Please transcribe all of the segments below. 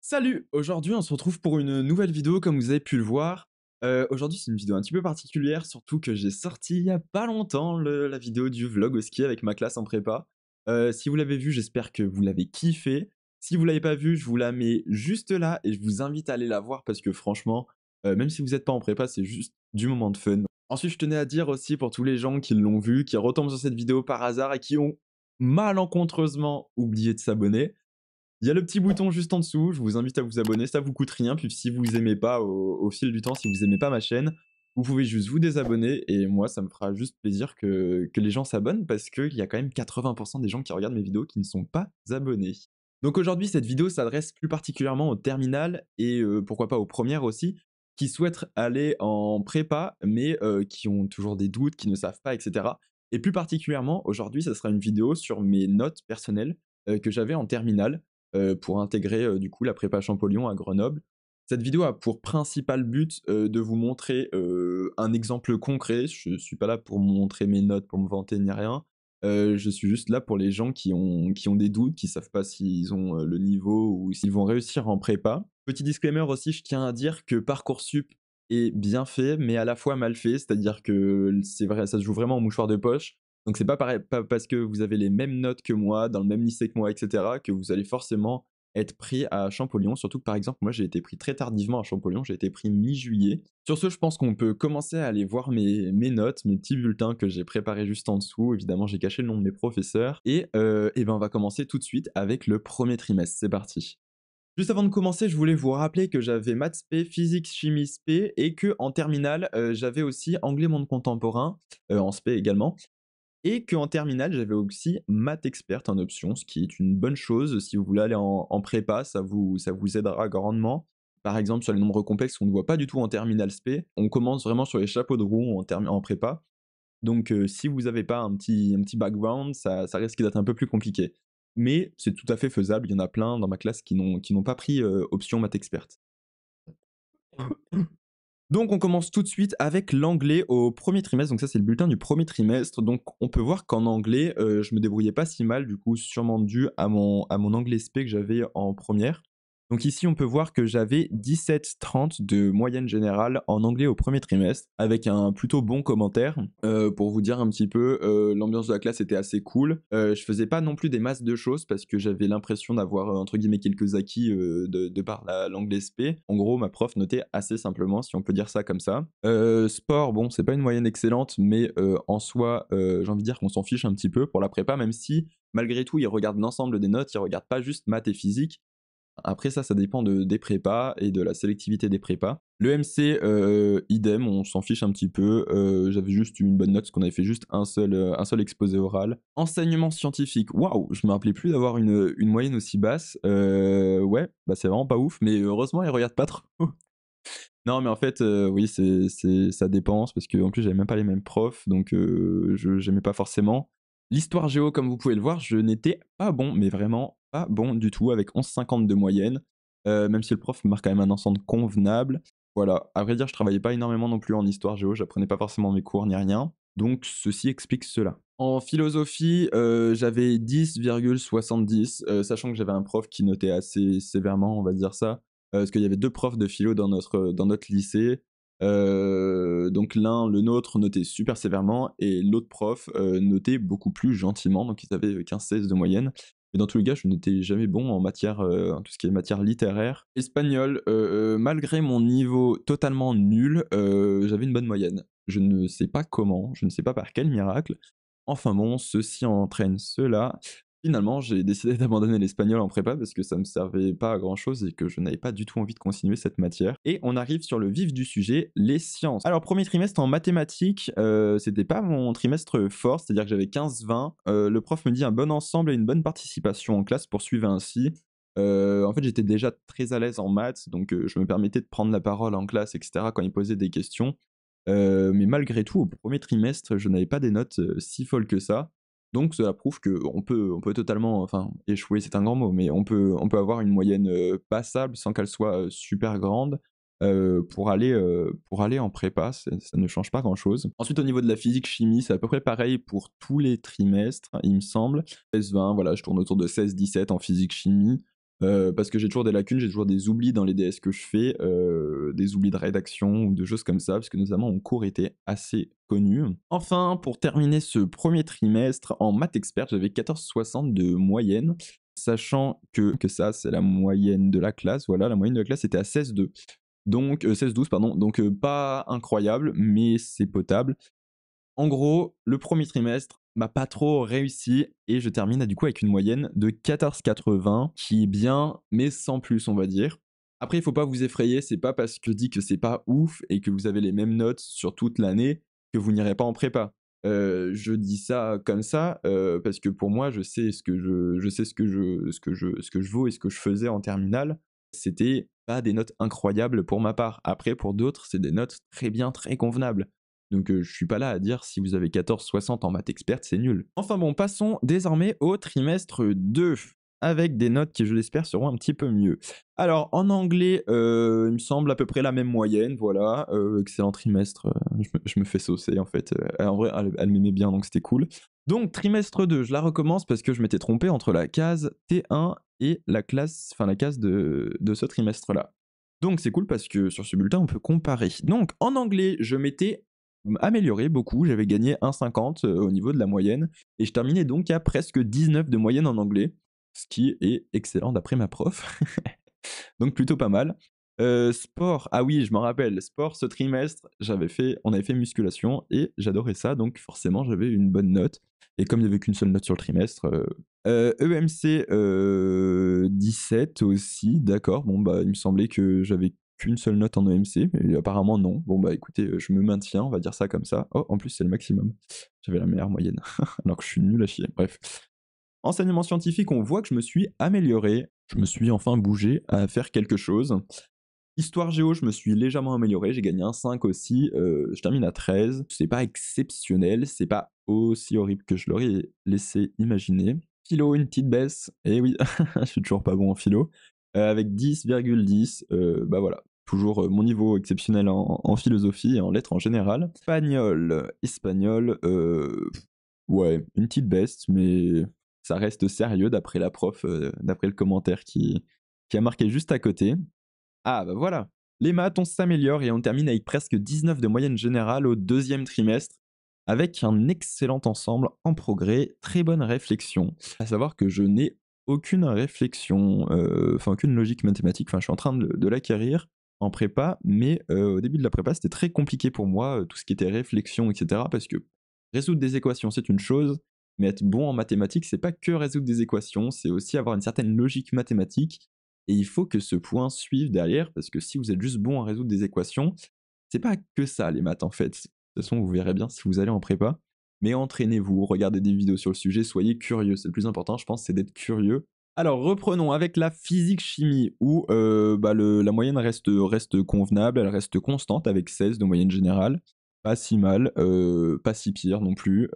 Salut! Aujourd'hui, on se retrouve pour une nouvelle vidéo comme vous avez pu le voir. Aujourd'hui, c'est une vidéo un petit peu particulière, surtout que j'ai sorti il y a pas longtemps la vidéo du vlog au ski avec ma classe en prépa. Si vous l'avez vu, j'espère que vous l'avez kiffé. Si vous l'avez pas vu, je vous la mets juste là et je vous invite à aller la voir parce que franchement, même si vous n'êtes pas en prépa, c'est juste du moment de fun. Ensuite, je tenais à dire aussi pour tous les gens qui l'ont vu, qui retombent sur cette vidéo par hasard et qui ont malencontreusement oublié de s'abonner, il y a le petit bouton juste en dessous, je vous invite à vous abonner, ça vous coûte rien, puis si vous aimez pas au fil du temps, si vous aimez pas ma chaîne, vous pouvez juste vous désabonner et moi ça me fera juste plaisir que les gens s'abonnent parce qu'il y a quand même 80% des gens qui regardent mes vidéos qui ne sont pas abonnés. Donc aujourd'hui cette vidéo s'adresse plus particulièrement aux terminales et pourquoi pas aux premières aussi, qui souhaitent aller en prépa mais qui ont toujours des doutes, qui ne savent pas, etc. Et plus particulièrement aujourd'hui ça sera une vidéo sur mes notes personnelles que j'avais en terminale pour intégrer du coup la prépa Champollion à Grenoble. Cette vidéo a pour principal but de vous montrer un exemple concret. Je ne suis pas là pour montrer mes notes, pour me vanter ni rien. Je suis juste là pour les gens qui ont des doutes, qui savent pas s'ils ont le niveau ou s'ils vont réussir en prépa. Petit disclaimer aussi, je tiens à dire que Parcoursup est bien fait, mais à la fois mal fait, c'est-à-dire que c'est vrai, ça se joue vraiment au mouchoir de poche. Donc c'est pas pareil, pas parce que vous avez les mêmes notes que moi, dans le même lycée que moi, etc., que vous allez forcément être pris à Champollion. Surtout que par exemple, moi j'ai été pris très tardivement à Champollion, j'ai été pris mi-juillet. Sur ce, je pense qu'on peut commencer à aller voir mes notes, mes petits bulletins que j'ai préparés juste en dessous. Évidemment, j'ai caché le nom de mes professeurs. Et ben on va commencer tout de suite avec le premier trimestre. C'est parti. Juste avant de commencer, je voulais vous rappeler que j'avais maths spé, physique, chimie spé et que en terminale, j'avais aussi anglais monde contemporain, en spé également. Et qu'en terminale, j'avais aussi maths experte en option, ce qui est une bonne chose. Si vous voulez aller en prépa, ça vous aidera grandement. Par exemple, sur les nombres complexes qu'on ne voit pas du tout en terminale spé, on commence vraiment sur les chapeaux de roue en prépa. Donc si vous n'avez pas un petit background, ça risque d'être un peu plus compliqué. Mais c'est tout à fait faisable, il y en a plein dans ma classe qui n'ont pas pris option maths experte. Donc on commence tout de suite avec l'anglais au premier trimestre, donc ça c'est le bulletin du premier trimestre. Donc on peut voir qu'en anglais, je me débrouillais pas si mal, du coup sûrement dû à mon anglais spé que j'avais en première. Donc ici on peut voir que j'avais 17,30 de moyenne générale en anglais au premier trimestre, avec un plutôt bon commentaire. Pour vous dire un petit peu, l'ambiance de la classe était assez cool. Je faisais pas non plus des masses de choses parce que j'avais l'impression d'avoir entre guillemets quelques acquis de par l'anglais spé. En gros, ma prof notait assez simplement, si on peut dire ça comme ça. Sport, bon, c'est pas une moyenne excellente, mais en soi, j'ai envie de dire qu'on s'en fiche un petit peu pour la prépa, même si malgré tout, ils regardent l'ensemble des notes, ils regardent pas juste maths et physique. Après ça dépend des prépas et de la sélectivité des prépas. Le MC, idem, on s'en fiche un petit peu. J'avais juste eu une bonne note parce qu'on avait fait juste un seul exposé oral. Enseignement scientifique, waouh, je me rappelais plus d'avoir une moyenne aussi basse. Ouais, bah c'est vraiment pas ouf, mais heureusement ils regardent pas trop. Non, mais en fait, oui, ça dépend, parce que en plus j'avais même pas les mêmes profs, donc je j'aimais pas forcément. L'histoire géo, comme vous pouvez le voir, je n'étais pas bon, mais vraiment pas bon du tout, avec 11,50 de moyenne, même si le prof me marque quand même un ensemble convenable. Voilà, à vrai dire, je travaillais pas énormément non plus en histoire géo, j'apprenais pas forcément mes cours ni rien, donc ceci explique cela. En philosophie, j'avais 10,70, sachant que j'avais un prof qui notait assez sévèrement, on va dire ça, parce qu'il y avait deux profs de philo dans notre lycée. Donc l'un, le nôtre, notait super sévèrement et l'autre prof notait beaucoup plus gentiment, donc ils avaient 15-16 de moyenne. Mais dans tous les cas, je n'étais jamais bon en matière, en tout ce qui est matière littéraire. Espagnol, malgré mon niveau totalement nul, j'avais une bonne moyenne. Je ne sais pas comment, je ne sais pas par quel miracle. Enfin bon, ceci entraîne cela. Finalement, j'ai décidé d'abandonner l'espagnol en prépa parce que ça me servait pas à grand chose et que je n'avais pas du tout envie de continuer cette matière. Et on arrive sur le vif du sujet, les sciences. Alors, premier trimestre en mathématiques, c'était pas mon trimestre fort, c'est-à-dire que j'avais 15-20. Le prof me dit un bon ensemble et une bonne participation en classe poursuivait ainsi. En fait, j'étais déjà très à l'aise en maths, donc je me permettais de prendre la parole en classe, etc. quand il posait des questions. Mais malgré tout, au premier trimestre, je n'avais pas des notes si folles que ça. Donc cela prouve qu'on peut totalement, enfin échouer c'est un grand mot, mais on peut avoir une moyenne passable sans qu'elle soit super grande pour aller en prépa, ça ne change pas grand-chose. Ensuite au niveau de la physique-chimie, c'est à peu près pareil pour tous les trimestres, il me semble. 16-20, voilà, je tourne autour de 16-17 en physique-chimie. parce que j'ai toujours des lacunes, j'ai toujours des oublis dans les DS que je fais, des oublis de rédaction ou de choses comme ça, parce que notamment mon cours était assez connu. Enfin, pour terminer ce premier trimestre, en maths expert, j'avais 14,60 de moyenne, sachant que ça, c'est la moyenne de la classe. Voilà, la moyenne de la classe était à 16,2. Donc, 16,12, pardon. Donc, pas incroyable, mais c'est potable. En gros, le premier trimestre m'a pas trop réussi et je termine du coup avec une moyenne de 14,80 qui est bien, mais sans plus, on va dire. Après, il faut pas vous effrayer, c'est pas parce que je dis que c'est pas ouf et que vous avez les mêmes notes sur toute l'année que vous n'irez pas en prépa. Je dis ça comme ça parce que pour moi, je sais ce que je vaux et ce que je faisais en terminale. C'était pas des notes incroyables pour ma part. Après, pour d'autres, c'est des notes très bien, très convenables. Donc je suis pas là à dire si vous avez 14,60 en maths experte, c'est nul. Enfin bon, passons désormais au trimestre 2, avec des notes qui, je l'espère, seront un petit peu mieux. Alors en anglais, il me semble à peu près la même moyenne, voilà. Excellent trimestre, je me fais saucer en fait. En vrai, elle m'aimait bien, donc c'était cool. Donc trimestre 2, je la recommence parce que je m'étais trompé entre la case T1 et la case de ce trimestre-là. Donc c'est cool parce que sur ce bulletin, on peut comparer. Donc en anglais, je m'étais amélioré beaucoup, j'avais gagné 1,50 au niveau de la moyenne, et je terminais donc à presque 19 de moyenne en anglais, ce qui est excellent d'après ma prof. Donc plutôt pas mal. Sport, ah oui, je m'en rappelle, sport ce trimestre, on avait fait musculation et j'adorais ça, donc forcément j'avais une bonne note. Et comme il n'y avait qu'une seule note sur le trimestre, EMC 17 aussi, d'accord. Bon bah il me semblait que j'avais qu'une seule note en EMC, mais apparemment non. Bon bah écoutez, je me maintiens, on va dire ça comme ça. Oh, en plus c'est le maximum. J'avais la meilleure moyenne, alors que je suis nul à chier. Bref. Enseignement scientifique, on voit que je me suis amélioré. Je me suis enfin bougé à faire quelque chose. Histoire géo, je me suis légèrement amélioré, j'ai gagné un 5 aussi, je termine à 13. C'est pas exceptionnel, c'est pas aussi horrible que je l'aurais laissé imaginer. Philo, une petite baisse, et oui, je suis toujours pas bon en philo, avec 10,10, bah voilà, toujours mon niveau exceptionnel en philosophie et en lettres en général. Espagnol, ouais, une petite baisse, mais ça reste sérieux d'après la prof, d'après le commentaire qui a marqué juste à côté. Ah bah voilà, les maths, on s'améliore et on termine avec presque 19 de moyenne générale au deuxième trimestre, avec un excellent ensemble en progrès, très bonne réflexion. À savoir que je n'ai aucune réflexion, enfin aucune logique mathématique, enfin je suis en train de l'acquérir en prépa, mais au début de la prépa c'était très compliqué pour moi, tout ce qui était réflexion, etc. Parce que résoudre des équations c'est une chose, mais être bon en mathématiques c'est pas que résoudre des équations, c'est aussi avoir une certaine logique mathématique et il faut que ce point suive derrière, parce que si vous êtes juste bon à résoudre des équations, c'est pas que ça les maths en fait. De toute façon, vous verrez bien si vous allez en prépa. Mais entraînez-vous, regardez des vidéos sur le sujet, soyez curieux. C'est le plus important, je pense, c'est d'être curieux. Alors reprenons avec la physique-chimie, où bah, la moyenne reste convenable, elle reste constante avec 16 de moyenne générale. Pas si mal, pas si pire non plus.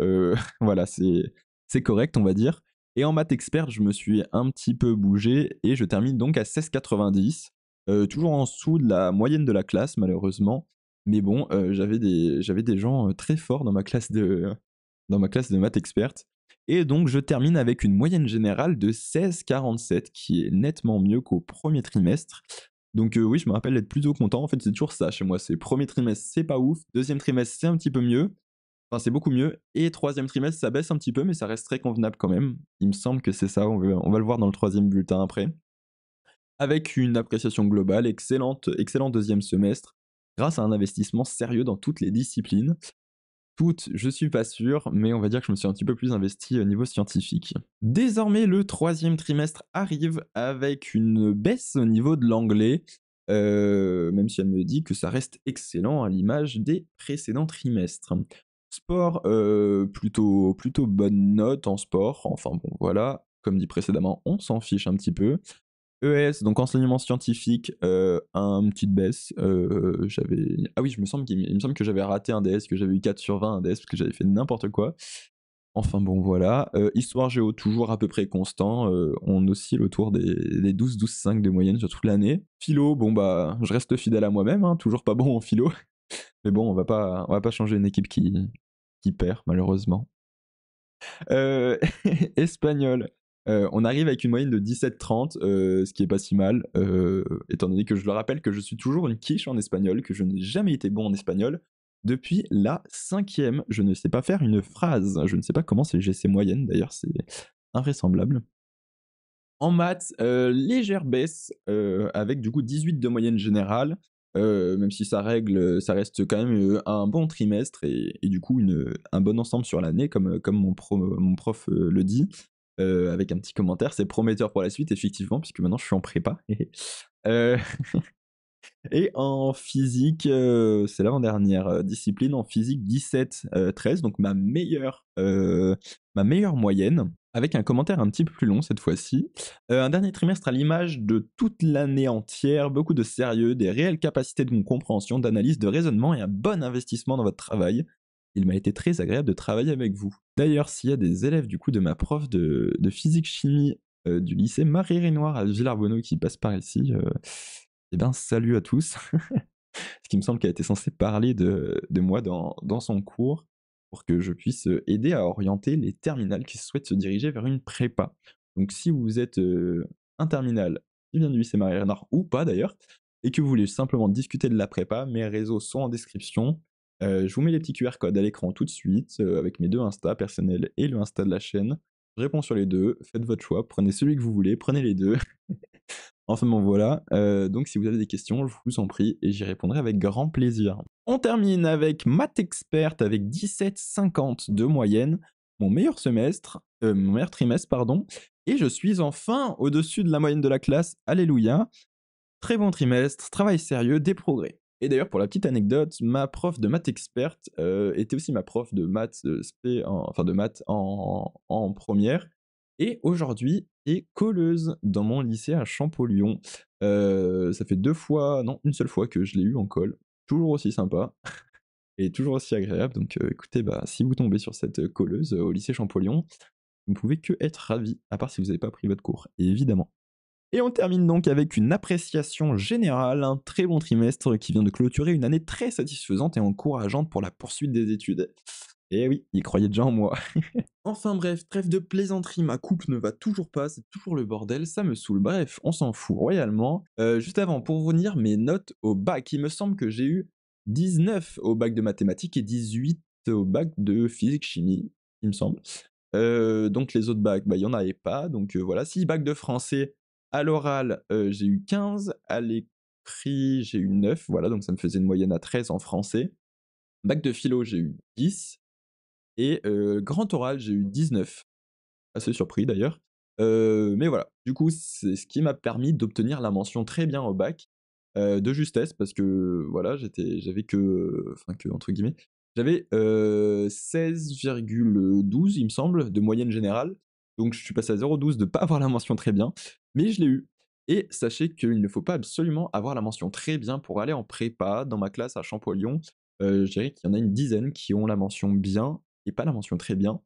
Voilà, c'est correct, on va dire. Et en maths expert, je me suis un petit peu bougé et je termine donc à 16,90. Toujours en dessous de la moyenne de la classe, malheureusement. Mais bon, j'avais des gens très forts dans ma classe de maths experte. Et donc, je termine avec une moyenne générale de 16,47, qui est nettement mieux qu'au premier trimestre. Donc oui, je me rappelle être plutôt content. En fait, c'est toujours ça chez moi. C'est premier trimestre, c'est pas ouf. Deuxième trimestre, c'est un petit peu mieux. Enfin, c'est beaucoup mieux. Et troisième trimestre, ça baisse un petit peu, mais ça reste très convenable quand même. Il me semble que c'est ça. On va le voir dans le troisième bulletin après. Avec une appréciation globale, excellent deuxième semestre, grâce à un investissement sérieux dans toutes les disciplines. Toutes, je suis pas sûr, mais on va dire que je me suis un petit peu plus investi au niveau scientifique. Désormais, le troisième trimestre arrive avec une baisse au niveau de l'anglais, même si elle me dit que ça reste excellent à l'image des précédents trimestres. Sport, plutôt bonne note en sport, enfin bon voilà, comme dit précédemment, on s'en fiche un petit peu. ES, donc enseignement scientifique, une petite baisse. Ah oui, il me semble que j'avais raté un DS, que j'avais eu 4 sur 20 un DS parce que j'avais fait n'importe quoi. Enfin bon, voilà. Histoire géo, toujours à peu près constant. On oscille autour des 12-12-5 de moyenne sur toute l'année. Philo, bon bah, je reste fidèle à moi-même, hein, toujours pas bon en philo. Mais bon, on va pas changer une équipe qui perd, malheureusement. Euh, Espagnol. On arrive avec une moyenne de 17,30, ce qui est pas si mal, étant donné que je le rappelle que je suis toujours une quiche en espagnol, que je n'ai jamais été bon en espagnol. Depuis la 5e, je ne sais pas faire une phrase. Je ne sais pas comment j'ai ces moyennes, d'ailleurs, c'est invraisemblable. En maths, légère baisse, avec du coup 18 de moyenne générale, même si ça reste quand même un bon trimestre et du coup un bon ensemble sur l'année, comme mon prof le dit, avec un petit commentaire. C'est prometteur pour la suite, effectivement, puisque maintenant je suis en prépa. Euh, et en physique, c'est l'avant-dernière discipline, en physique 17, 13, donc ma meilleure moyenne, avec un commentaire un petit peu plus long cette fois-ci. Un dernier trimestre à l'image de toute l'année entière, beaucoup de sérieux, des réelles capacités de compréhension, d'analyse, de raisonnement et un bon investissement dans votre travail. Il m'a été très agréable de travailler avec vous. D'ailleurs, s'il y a des élèves du coup de ma prof de physique-chimie du lycée Marie-Renoir à Villarbonneau qui passent par ici, eh bien, salut à tous. Ce qui me semble qu'elle était censée parler de moi dans son cours pour que je puisse aider à orienter les terminales qui souhaitent se diriger vers une prépa. Donc, si vous êtes un terminal qui vient du lycée Marie-Renard ou pas d'ailleurs, et que vous voulez simplement discuter de la prépa, mes réseaux sont en description. Je vous mets les petits QR codes à l'écran tout de suite, avec mes 2 Insta personnels et le Insta de la chaîne. Je réponds sur les deux, faites votre choix, prenez celui que vous voulez, prenez les deux. Enfin bon voilà, donc si vous avez des questions, je vous en prie et j'y répondrai avec grand plaisir. On termine avec Maths Expert avec 17,50 de moyenne, mon meilleur trimestre pardon, et je suis enfin au-dessus de la moyenne de la classe, alléluia. Très bon trimestre, travail sérieux, des progrès. Et d'ailleurs pour la petite anecdote, ma prof de Maths Expert était aussi ma prof de maths de maths en première, et aujourd'hui est colleuse dans mon lycée à Champollion. Ça fait 2 fois, non, une seule fois que je l'ai eu en colle. Toujours aussi sympa et toujours aussi agréable. Donc écoutez, bah, si vous tombez sur cette colleuse au lycée Champollion, vous ne pouvez que être ravi, à part si vous n'avez pas pris votre cours, évidemment. Et on termine donc avec une appréciation générale, un très bon trimestre qui vient de clôturer une année très satisfaisante et encourageante pour la poursuite des études. Et oui, il croyait déjà en moi. Enfin bref, trêve de plaisanterie, ma coupe ne va toujours pas, c'est toujours le bordel, ça me saoule. Bref, on s'en fout royalement. Juste avant, pour vous dire mes notes au bac, il me semble que j'ai eu 19 au bac de mathématiques et 18 au bac de physique-chimie, il me semble. Donc les autres bacs, bah, il n'y en avait pas, donc voilà. Si bac de français, à l'oral, j'ai eu 15, à l'écrit, j'ai eu 9, voilà, donc ça me faisait une moyenne à 13 en français. Bac de philo, j'ai eu 10 et grand oral, j'ai eu 19. Assez surpris d'ailleurs. Mais voilà, du coup, c'est ce qui m'a permis d'obtenir la mention très bien au bac, de justesse parce que voilà, j'avais que entre guillemets, j'avais 16,12 il me semble de moyenne générale. Donc je suis passé à 0,12 de pas avoir la mention très bien, mais je l'ai eu. Et sachez qu'il ne faut pas absolument avoir la mention très bien pour aller en prépa. Dans ma classe à Champollion, je dirais qu'il y en a une dizaine qui ont la mention bien et pas la mention très bien.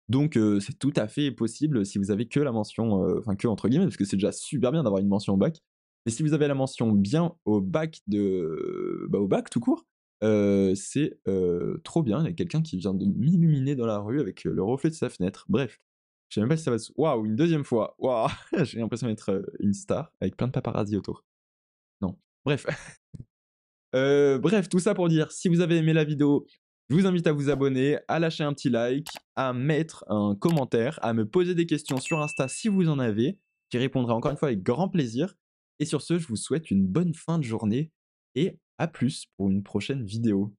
Donc c'est tout à fait possible si vous avez que la mention, enfin que entre guillemets, parce que c'est déjà super bien d'avoir une mention au bac. Mais si vous avez la mention bien au bac au bac tout court, c'est trop bien. Il y a quelqu'un qui vient de m'illuminer dans la rue avec le reflet de sa fenêtre. Bref, je sais même pas si ça va se... Waouh, une deuxième fois. Waouh, j'ai l'impression d'être une star avec plein de paparazzi autour. Non. Bref. Bref, tout ça pour dire, si vous avez aimé la vidéo, je vous invite à vous abonner, à lâcher un petit like, à mettre un commentaire, à me poser des questions sur Insta si vous en avez. J'y répondrai encore une fois avec grand plaisir. Et sur ce, je vous souhaite une bonne fin de journée et à plus pour une prochaine vidéo.